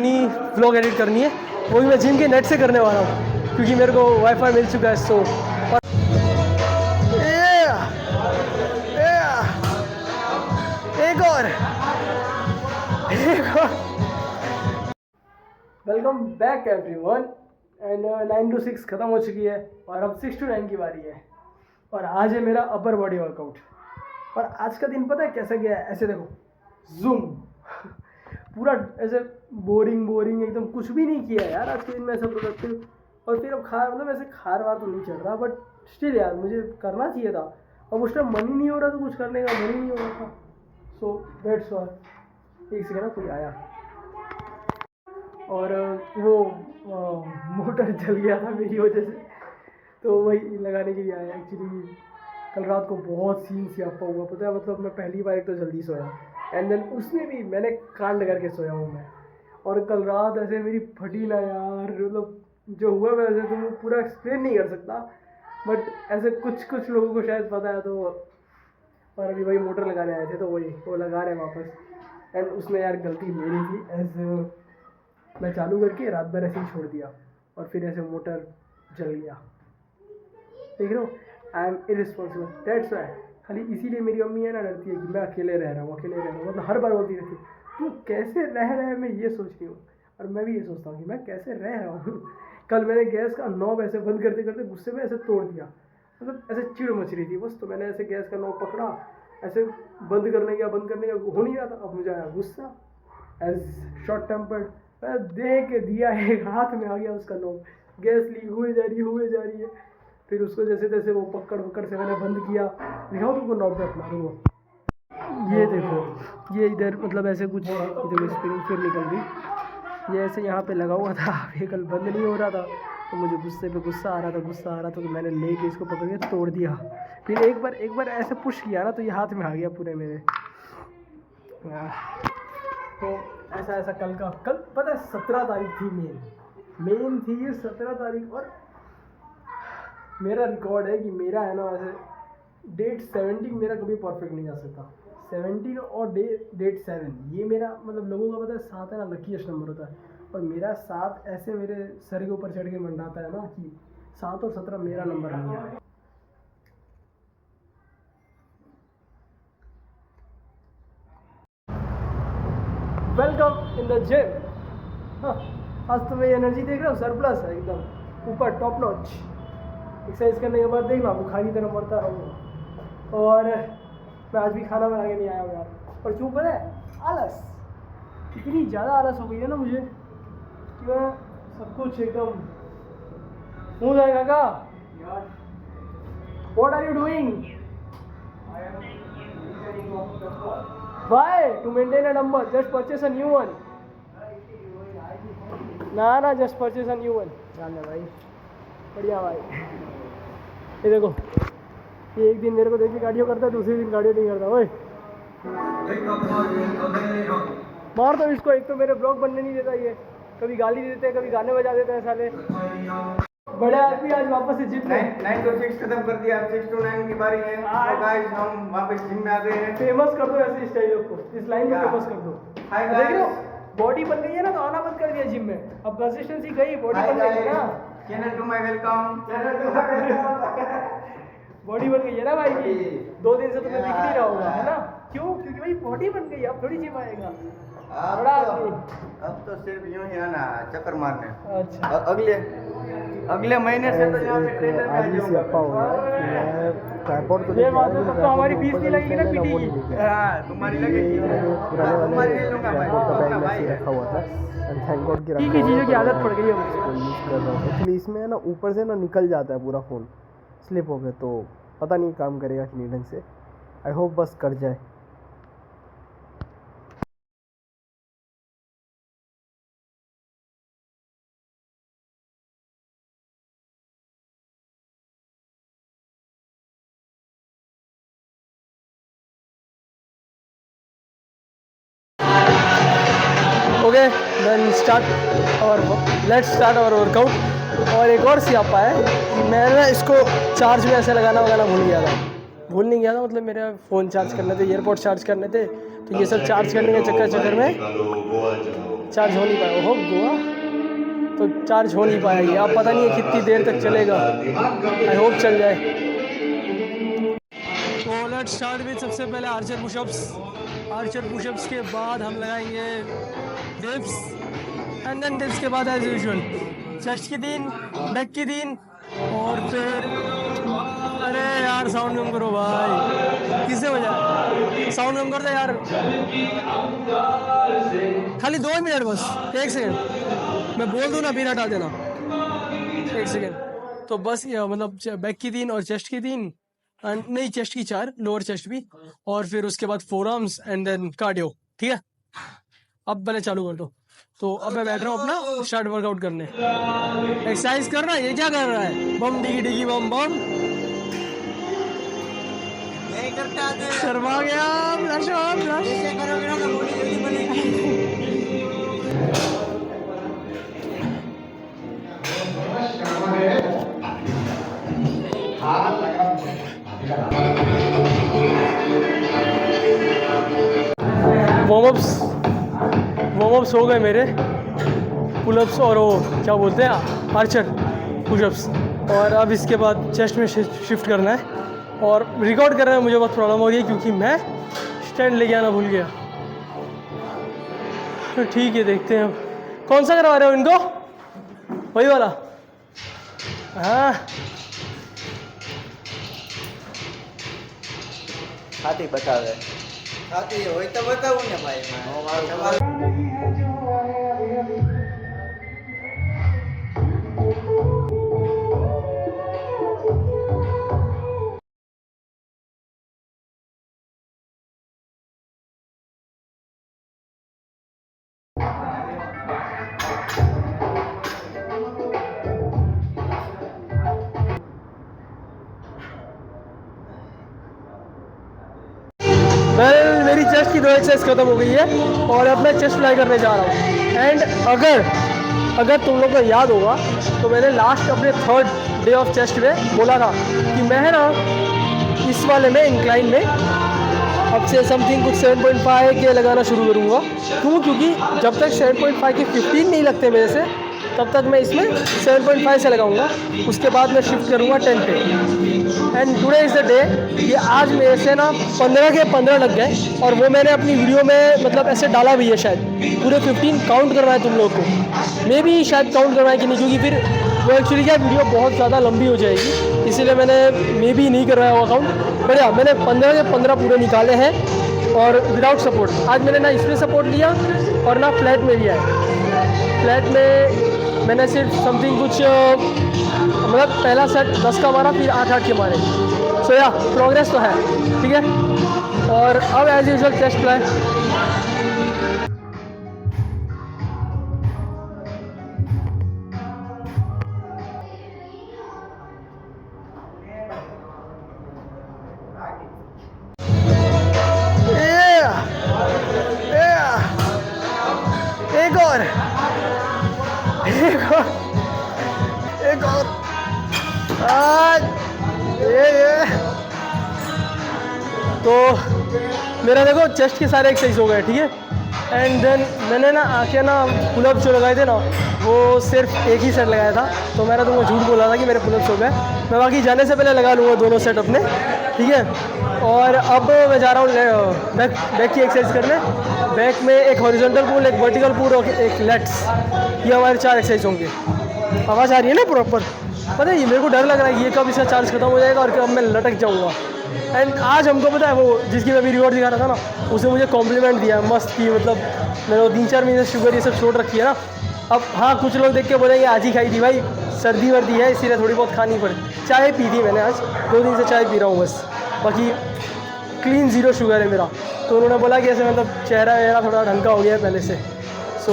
अपनी vlog edit करनी है, वो भी मैं जिम के नेट से करने वाला हूँ क्योंकि मेरे को वाईफाई मिल चुका है। सो एक और welcome back everyone. And 9 to 6 ख़त्म हो चुकी है और अब 6 to 9 की बारी है और आज है मेरा अपर बॉडी वर्कआउट। और आज का दिन पता है कैसा गया है? ऐसे देखो, जूम पूरा ऐसे बोरिंग एकदम, कुछ भी नहीं किया यार आज के दिन में ऐसा प्रोडक्टिव। और फिर अब मतलब ऐसे खार वार तो नहीं चढ़ रहा, बट स्टिल यार मुझे करना चाहिए था। अब उस टाइम मन ही नहीं हो रहा था, कुछ करने का मन ही नहीं हो रहा था। So that's why. एक सेकेंड, कोई आया और वो मोटर जल गया था मेरी वजह से, तो वही लगाने के लिए आया। एक्चुअली कल रात को बहुत सीन स्यापा हुआ, पता है, मतलब मैं पहली बार एक तो जल्दी सोया एंड देन उसमें भी मैंने कांड करके सोया हूँ मैं। और कल रात ऐसे मेरी फटी ना यार, मतलब जो हुआ मैं ऐसे तो पूरा एक्सप्लेन नहीं कर सकता, बट ऐसे कुछ लोगों को शायद पता है। तो और अभी वही मोटर लगाने आए थे तो वही वो लगा रहे हैं वापस। एंड उसमें यार गलती मेरी थी, एज मैं चालू करके रात भर ऐसे ही छोड़ दिया और फिर ऐसे मोटर जल गया। देख रहे हो, I am irresponsible, that's why. खाली इसीलिए मेरी मम्मी है ना डरती है कि मैं अकेले रह रहा हूँ, मतलब हर बार बोलती रहती है तू कैसे रह रहा है। मैं ये सोच रही हूँ और मैं भी ये सोचता हूँ कि मैं कैसे रह रहा हूँ। कल मैंने गैस का नॉब ऐसे बंद करते करते गुस्से में ऐसे तोड़ दिया, मतलब ऐसे चिड़ मच रही थी बस, तो मैंने ऐसे गैस का नॉब पकड़ा, ऐसे बंद करने का हो नहीं रहा था। अब मुझे आया गुस्सा, एज शॉर्ट टेम्पर्ड, मैं दे के दिया, एक हाथ में आ गया उसका नॉब, गैस लीक हुए जा रही है। फिर उसको जैसे तैसे वो पकड़ से मैंने बंद किया। दिखाओ तुमको नॉब पे अपना, रुको, ये देखो, ये इधर मतलब ऐसे कुछ इधर स्प्रिंग फिर निकल गई, ये ऐसे यहाँ पे लगा हुआ था, ये कल बंद नहीं हो रहा था, तो मुझे गुस्से पे गुस्सा आ रहा था, तो मैंने लेके इसको पकड़ के तोड़ दिया। फिर एक बार ऐसे पुश किया ना तो ये हाथ में आ गया पूरे मेरे। तो ऐसा कल पता है 17 तारीख थी, मेन थी ये 17 तारीख। और मेरा रिकॉर्ड है कि मेरा है ना ऐसे डेट 17 मेरा कभी परफेक्ट नहीं जा सकता। 17 और डेट 7 ये मेरा, मतलब लोगों का पता है 7 है ना लकीएस्ट नंबर होता है, और मेरा 7 ऐसे मेरे सर के ऊपर चढ़ के मंडाता है ना कि 7 और 17 मेरा नंबर नहीं है। Welcome in the gym. आज तो मेरी एनर्जी देख रहे हो, सरप्लस है एकदम ऊपर, टॉप नॉच। एक्सरसाइज करने के बाद देखना बुखार की तरह मरता रहूँगा। और मैं आज भी खाना बना के नहीं आया हूँ यार, और क्यों पता है? आलस, इतनी ज़्यादा आलस हो गई है ना मुझे कि मैं सब कुछ एकदम हो जाएगा का। What are you doing? Why? To maintain a number, just purchase a new one. ना just purchase a new one. जाने भाई, बढ़िया भाई। ये देखो, ये एक दिन मेरे को देख के गाड़ियों करता है, दूसरे दिन गाड़ियों नहीं करता। ओए मार दो इसको, एक तो मेरे ब्लॉग बनने नहीं देता ये, कभी गाली देते हैं, कभी गाने बजा देते हैं साले। बड़े आदमी आज वापस से जिम में 9 to 6 खत्म कर दिया, 6 to 9 की बारी है। तो गाइस हम वापस जिम में आ गए हैं। फेमस कर दो ऐसे स्टाइल को, इस लाइन को फेमस कर दो। हाय देख लो, गाइस, बॉडी बन गई है ना तो आना बंद कर दिया जिम में, अब कंसिस्टेंसी गई, बॉडी बन गई है ना। Channel to my welcome, body बन गई है ना भाई की। 2 दिन से तुम्हें दिख नहीं रहा होगा, है ना? क्यों? क्योंकि भाई बॉडी बन गई, अब थोड़ी जिम आएगा बड़ा आदमी। अब तो सिर्फ यूं ही आना चक्कर मारने। अच्छा, अगले महीने से तो यहाँ पे ट्रेनर में आ जाऊंगा। ये बात है, तब तो हमारी फीस नहीं लगेगी ना पीटी की। हाँ, तुम्हारी लगेगी, तुम्हारी ले लूंगा भाई। रखा हुआ था, थैंक गॉड की ठीक है, चीज़ों की आदत पड़ गई है मुझे। यूज़ कर रहा हूँ। एक्चुअली इसमें ना ऊपर से ना निकल जाता है पूरा फ़ोन, स्लिप हो गया, तो पता नहीं काम करेगा कि नहीं ढंग से। आई होप बस कर जाए। ओके देन स्टार्ट और लेट्स स्टार्ट और वर्कआउट। और एक और सियापा है कि मैंने इसको चार्ज में ऐसे लगाना भूल नहीं गया था, मतलब मेरा फ़ोन चार्ज करने थे, एयरपोर्ट चार्ज करने थे, तो ये सब चार्ज करने के चक्कर में चार्ज हो नहीं पाया। हो गोवा तो चार्ज हो नहीं पाया ये, अब पता नहीं है कितनी देर तक चलेगा। आई होप चल जाए। तो लेट्स स्टार्ट विद सबसे पहले आर्चर पुशअप्स। आर्चर पुशअप्स के बाद हम लगाएंगे डिप्स एंड देन डिप्स के बाद एज यूजुअल चेस्ट की 3, बैक की 3 और फिर अरे यार साउंड कम करो भाई, किससे बजा साउंड कम कर दे यार, खाली 2 मिनट बस, 1 सेकंड मैं बोल दूँ ना फिर हटा देना, 1 सेकंड। तो बस ये मतलब बैक की 3 और चेस्ट की 3 नहीं चेस्ट की 4, लोअर चेस्ट भी, और फिर उसके बाद 4 आर्म्स एंड देन कार्डियो। ठीक है, अब मैंने चालू कर दो। तो अब मैं बैठ रहा हूँ अपना स्टार्ट वर्कआउट करने। एक्सरसाइज करना, ये क्या कर रहा है, बम डिगी डिगी बम बम शर्मा गया। फ्लश करोगे ना तो बॉडी जल्दी बनेगी। वार्मअप्स हो गए मेरे, पुलअप्स और वो क्या बोलते हैं आर्चर पुशअप्स, और अब इसके बाद चेस्ट में शिफ्ट करना है। और रिकॉर्ड करने में मुझे बहुत प्रॉब्लम हो रही है क्योंकि मैं स्टैंड लेके आना भूल गया। तो ठीक है, देखते हैं अब कौन सा करवा रहे हो इनको, वही वाला। हाँ हाथी बतावे हाथी होय तो बताऊं ने भाई मैं मेरी चेस्ट की 2 एक्सरसाइज खत्म हो गई है और अब मैं चेस्ट फ्लाई करने जा रहा हूँ। एंड अगर तुम लोग को याद होगा तो मैंने लास्ट अपने 3rd डे ऑफ चेस्ट में बोला था कि मैं है ना इस वाले में इंक्लाइन में अब से समथिंग कुछ 7.5 के लगाना शुरू करूँगा। क्यों? क्योंकि जब तक 7.5 के 15 नहीं लगते मेरे से तब तक मैं इसमें 7.5 से लगाऊंगा, उसके बाद मैं शिफ्ट करूँगा 10 पे। And today is the day, ये आज मेरे से ना 15 के 15 लग गए और वो मैंने अपनी वीडियो में मतलब ऐसे डाला भी है, शायद पूरे 15 काउंट करना है तुम लोग को, मे भी शायद काउंट करना है कि नहीं, क्योंकि फिर वो एक्चुअली क्या वीडियो बहुत ज़्यादा लंबी हो जाएगी, इसीलिए मैंने मे भी नहीं करवाया हुआ काउंट। बढ़िया, मैंने 15 के 15 पूरे निकाले हैं और विदाउट सपोर्ट। आज मैंने ना इसमें सपोर्ट लिया और ना फ्लैट में लिया है। फ्लैट में मैंने सिर्फ समथिंग कुछ मतलब पहला सेट 10 का मारा, फिर 8-8 के मारे। सो या प्रोग्रेस तो है, ठीक है। और अब एज यूजुअल चेस्ट फ्लाई। एक और ये तो मेरा देखो चेस्ट के सारे एक्सरसाइज हो गए, ठीक है। एंड देन मैंने ना आके ना पुलअप्स जो लगाए थे ना वो सिर्फ एक ही सेट लगाया था, तो मैंने तुमको झूठ बोला था कि मेरे पुलअप्स हो गए। मैं बाकी जाने से पहले लगा लूँगा दोनों सेट अपने, ठीक है। और अब मैं जा रहा हूँ बैक की एक्सरसाइज करने। बैक में एक हॉरिजॉन्टल पुल, एक वर्टिकल पुल और एक लेट्स, ये हमारे 4 एक्सरसाइज होंगे। आवाज़ आ रही है ना प्रॉपर? पता है ये मेरे को डर लग रहा है कि ये कब इसका चार्ज खत्म हो जाएगा और कब मैं लटक जाऊँगा। एंड आज हमको पता है वो जिसकी मैं भी रिवॉर्ड दिखा रहा था ना, उसने मुझे कॉम्प्लीमेंट दिया मस्त की, मतलब मैंने 3-4 महीने शुगर ये सब छोड़ रखी है ना। अब हाँ, कुछ लोग देख के बोलेंगे आज ही खाई थी भाई, सर्दी वर्दी है इसीलिए थोड़ी बहुत खानी पड़ी। चाय पी थी मैंने, आज 2 दिन से चाय पी रहा हूँ बस, बाकी क्लीन 0 शुगर है मेरा। तो उन्होंने बोला कि ऐसे मतलब चेहरा वेहरा थोड़ा ढंग का हो गया है पहले से। सो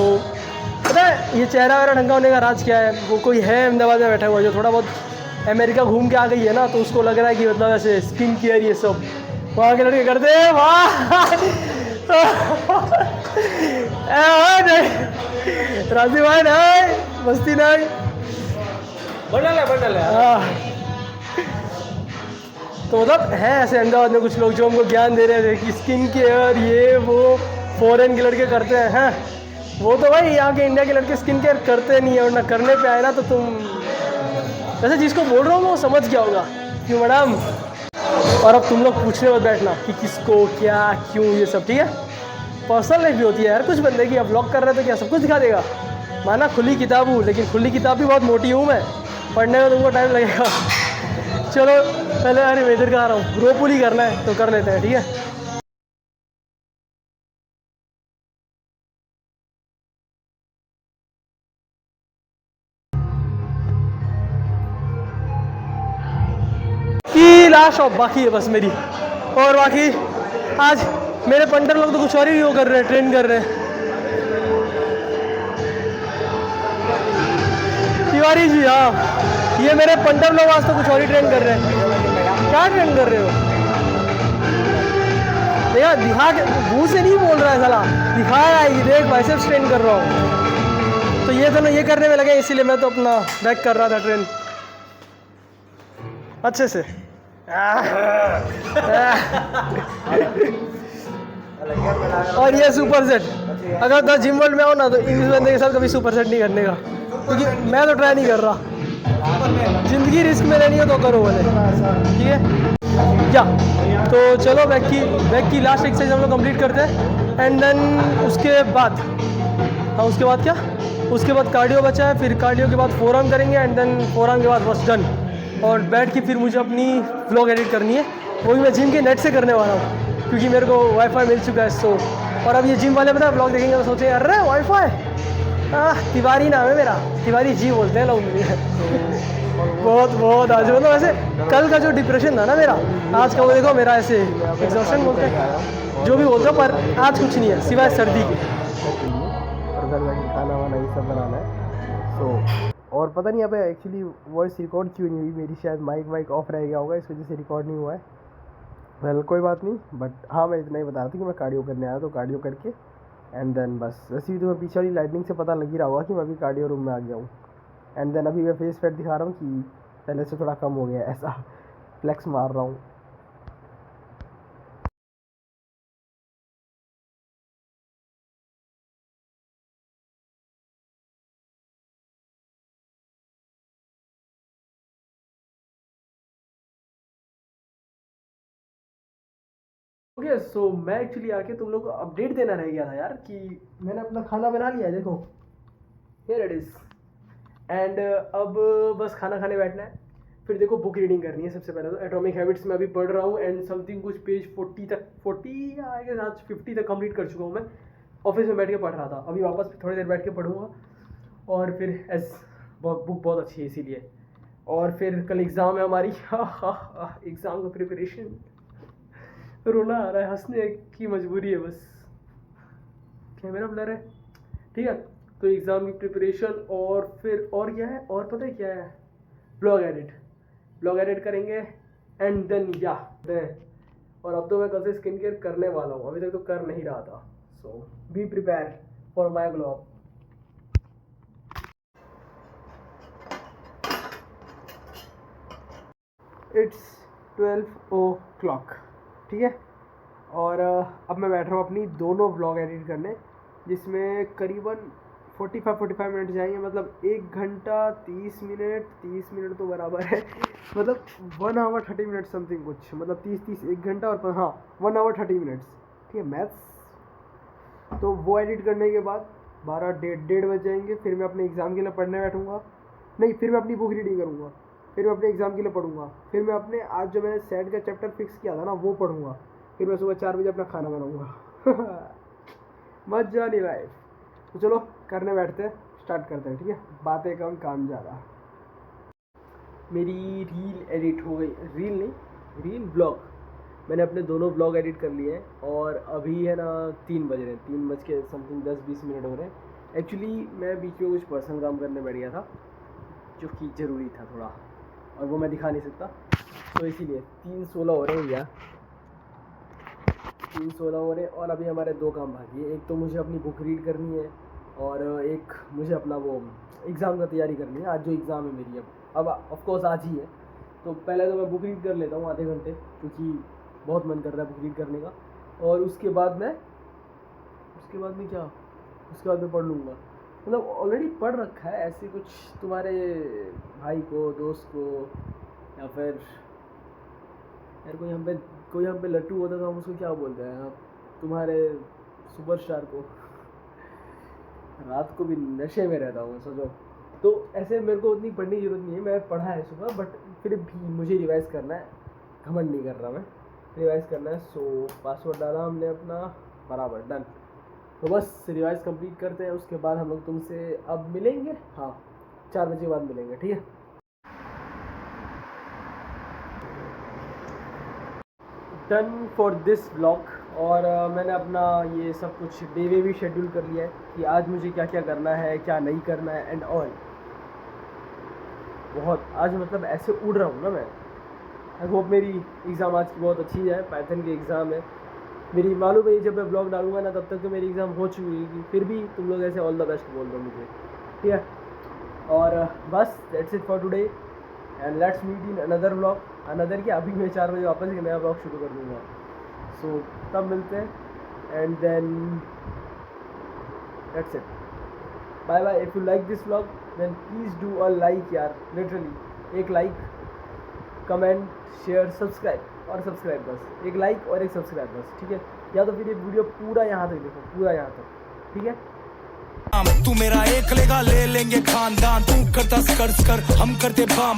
पता है ये चेहरा वेहरा ढंग का होने का राज क्या है? वो कोई है अहमदाबाद में बैठा हुआ जो थोड़ा बहुत अमेरिका घूम के आ गई है ना, तो उसको लग रहा है कि मतलब ऐसे स्किन केयर ये सब वहाँ के लड़के करते हैं। वाह राजी भाई नहीं मस्ती नहीं बंडल है। तो मतलब है ऐसे अहमदाबाद में कुछ लोग जो हमको ज्ञान दे रहे थे कि स्किन केयर ये वो फॉरेन के लड़के करते हैं। वो तो भाई यहाँ के इंडिया के लड़के स्किन केयर करते नहीं है, और ना करने पे आए ना तो तुम वैसे जिसको बोल रहा हूँ वो समझ गया होगा क्यों मैडम। और अब तुम लोग पूछने मत बैठना कि किसको क्या क्यों ये सब, ठीक है। पर्सनल लाइफ भी होती है यार कुछ बंदे की। अब व्लॉग कर रहे हैं तो क्या सब कुछ दिखा देगा? माना खुली किताब हूँ, लेकिन खुली किताब भी बहुत मोटी हूँ मैं, पढ़ने में तुमको टाइम लगेगा। चलो पहले यार मैं इधर का आ रहा हूँ, रो पुल ही करना है तो कर लेते हैं, ठीक है। की लास्ट शॉप बाकी है बस मेरी, और बाकी आज मेरे पंटर लोग तो कुछ और ही वो कर रहे हैं, ट्रेन कर रहे हैं। तिवारी जी, हाँ ये मेरे पंटर लोग आज तो कुछ और ही ट्रेन कर रहे हैं। क्या ट्रेन कर रहे हो? देखा दिखा के मुँह से नहीं बोल रहा है साला, दिखाया है ये देख बाइसेप्स ट्रेन कर रहा हूँ। तो ये दोनों ये करने में लगे, इसीलिए मैं तो अपना बैक कर रहा था ट्रेन अच्छे से। और ये सुपर सेट, अगर तो जिम वर्ल्ड में आओ ना तो इंग्लिश बंदे के साथ कभी सुपर सेट नहीं करने का, क्योंकि मैं तो ट्राई नहीं कर रहा। जिंदगी रिस्क में लेनी हो तो करो बोले, ठीक है क्या। तो चलो बैक की लास्ट एक्सरसाइज हम लोग कंप्लीट करते हैं, एंड देन उसके बाद हाँ उसके बाद क्या, उसके बाद कार्डियो बचा है, फिर कार्डियो के बाद फोरआर्म करेंगे, एंड देन फोरआर्म के बाद बस डन। और बैठ के फिर मुझे अपनी व्लॉग एडिट करनी है, वो भी मैं जिम के नेट से करने वाला हूँ, क्योंकि मेरे को वाईफाई मिल चुका है। सो और अब ये जिम वाले पता है व्लॉग देखेंगे तो सोचे अरे वाईफाई, तिवारी नाम है मेरा, तिवारी जी बोलते हैं लोग मुझे। बहुत आज मतलब वैसे कल का जो डिप्रेशन था ना मेरा, आज का वो देखो मेरा ऐसे एग्जॉशन बोलते हैं जो भी बोलते हो, पर आज कुछ नहीं है सिवाय सर्दी के। और घर जाके खाना वाना ये सब बनाना है। सो और पता नहीं यहाँ पे एक्चुअली वॉइस रिकॉर्ड क्यों नहीं हुई मेरी, शायद माइक ऑफ रह गया होगा, इस वजह से रिकॉर्ड नहीं हुआ है। वेल कोई बात नहीं, बट हाँ मैं इतना ही बता रहा था कि मैं कार्डियो करने आया, तो कार्डियो करके एंड देन बस वैसे भी तुम्हें पीछे वाली लाइटिंग से पता लग ही रहा होगा कि मैं अभी कार्डियो रूम में आ गया हूँ। एंड देन अभी मैं फेस फैट दिखा रहा हूँ कि पहले से थोड़ा कम हो गया, ऐसा फ्लेक्स मार रहा हूँ। ओके सो मैं एक्चुअली आके तुम लोग को अपडेट देना रह गया था यार, कि मैंने अपना खाना बना लिया है, देखो हियर इट इज़। एंड अब बस खाना खाने बैठना है, फिर देखो बुक रीडिंग करनी है। सबसे पहले तो एटॉमिक हैबिट्स में अभी पढ़ रहा हूँ, एंड समथिंग कुछ पेज 40 तक, 40 या आई गेस आज 50 तक कंप्लीट कर चुका हूँ मैं। ऑफिस में बैठ के पढ़ रहा था, अभी वापस थोड़ी देर बैठ के पढ़ूंगा, और फिर बुक बहुत अच्छी है इसीलिए। और फिर कल एग्ज़ाम है हमारी, एग्ज़ाम का प्रिपरेशन, रोना आ रहा है, हंसने की मजबूरी है बस, कैमरा ब्लर है, ठीक है। तो एग्ज़ाम की प्रिपरेशन, और फिर और क्या है, और पता है क्या है, ब्लॉग एडिट करेंगे, एंड देन या और अब तो मैं कल से स्किन केयर करने वाला हूँ, अभी तक तो कर नहीं रहा था। So be prepare for my blog. It's 12 o'clock, ठीक है। और अब मैं बैठ रहा हूँ अपनी दोनों व्लॉग एडिट करने, जिसमें करीबन 45 मिनट जाएंगे, मतलब 1 घंटा 30 मिनट तो बराबर है, मतलब 1 hour 30 मिनट समथिंग कुछ, मतलब 30 1 घंटा और हाँ 1 hour 30 मिनट्स, ठीक है मैथ्स। तो वो एडिट करने के बाद 12 बज जाएंगे, फिर मैं अपने एग्ज़ाम के लिए पढ़ने बैठूँगा, नहीं फिर मैं अपनी बुक रीडिंग करूँगा, फिर मैं अपने एग्ज़ाम के लिए पढ़ूंगा, फिर मैं अपने आज जो मैंने सेट का चैप्टर फिक्स किया था ना वो पढ़ूंगा, फिर मैं सुबह 4 बजे अपना खाना बनाऊंगा। मजा नहीं लाइफ। तो चलो करने बैठते हैं, स्टार्ट करते हैं, ठीक है। बातें कम काम ज़्यादा। मेरी रील एडिट हो गई, रील ब्लॉग, मैंने अपने दोनों ब्लॉग एडिट कर लिए हैं, और अभी है ना 3 बज रहे हैं, 3 बज के समथिंग 10-20 मिनट हो रहे हैं। एक्चुअली मैं बीच में कुछ पर्सनल काम करने बैठ गया था, जो कि ज़रूरी था थोड़ा, और वो मैं दिखा नहीं सकता, तो इसीलिए 3:16 हो रहे हैं भैया, 3:16 हो रहे हैं। और अभी हमारे 2 काम बाकी है, एक तो मुझे अपनी बुक रीड करनी है, और एक मुझे अपना वो एग्ज़ाम का तैयारी करनी है। आज जो एग्ज़ाम है मेरी अब ऑफकोर्स आज ही है, तो पहले तो मैं बुक रीड कर लेता हूँ आधे घंटे, क्योंकि बहुत मन कर रहा है बुक रीड करने का। और उसके बाद में क्या, उसके बाद मैं पढ़ लूँगा। मतलब ऑलरेडी पढ़ रखा है, ऐसे कुछ तुम्हारे भाई को, दोस्त को, या फिर यार कोई यहाँ पे लट्टू होता था, हम उसको क्या बोलते हैं, तुम्हारे सुपरस्टार को। रात को भी नशे में रहता हूँ मैं, सोचो। तो ऐसे मेरे को उतनी पढ़ने की जरूरत नहीं है, मैं पढ़ा है सुबह, बट फिर भी मुझे रिवाइज़ करना है, घमंड नहीं कर रहा मैं, रिवाइज़ करना है। सो पासवर्ड डाला हमने अपना, बराबर डन। तो बस रिवाइज़ कंप्लीट करते हैं, उसके बाद हम लोग तुमसे अब मिलेंगे। हाँ, 4 बजे बाद मिलेंगे, ठीक है। Done for this vlog. और मैंने अपना ये सब कुछ डे वे भी शेड्यूल कर लिया है कि आज मुझे क्या क्या करना है, क्या नहीं करना है एंड ऑल। बहुत आज मतलब ऐसे उड़ रहा हूँ ना मैं। आई होप मेरी एग्ज़ाम आज की बहुत अच्छी है, पाइथन की एग्ज़ाम है मेरी। मालूम है जब मैं ब्लॉग डालूंगा ना तब तक तो मेरी एग्ज़ाम हो चुकी होगी, फिर भी तुम लोग ऐसे ऑल द बेस्ट बोल दो मुझे, ठीक है। और बस that's it for today and let's meet in another vlog. Another क्या, अभी मैं 4 बजे वापस एक नया व्लॉग शुरू कर दूँगा। सो तब मिलते हैं and then that's it, bye bye. If you like this vlog then please do a like यार, लिटरली एक लाइक, कमेंट, शेयर, सब्सक्राइब। और सब्सक्राइब बस, एक लाइक और एक सब्सक्राइब बस, ठीक है। या तो फिर ये वीडियो पूरा यहाँ तक देखो, पूरा यहाँ तक, ठीक है। तू मेरा एक लेगा, ले लेंगे खानदान, तू करता स्कर हम करते बाम।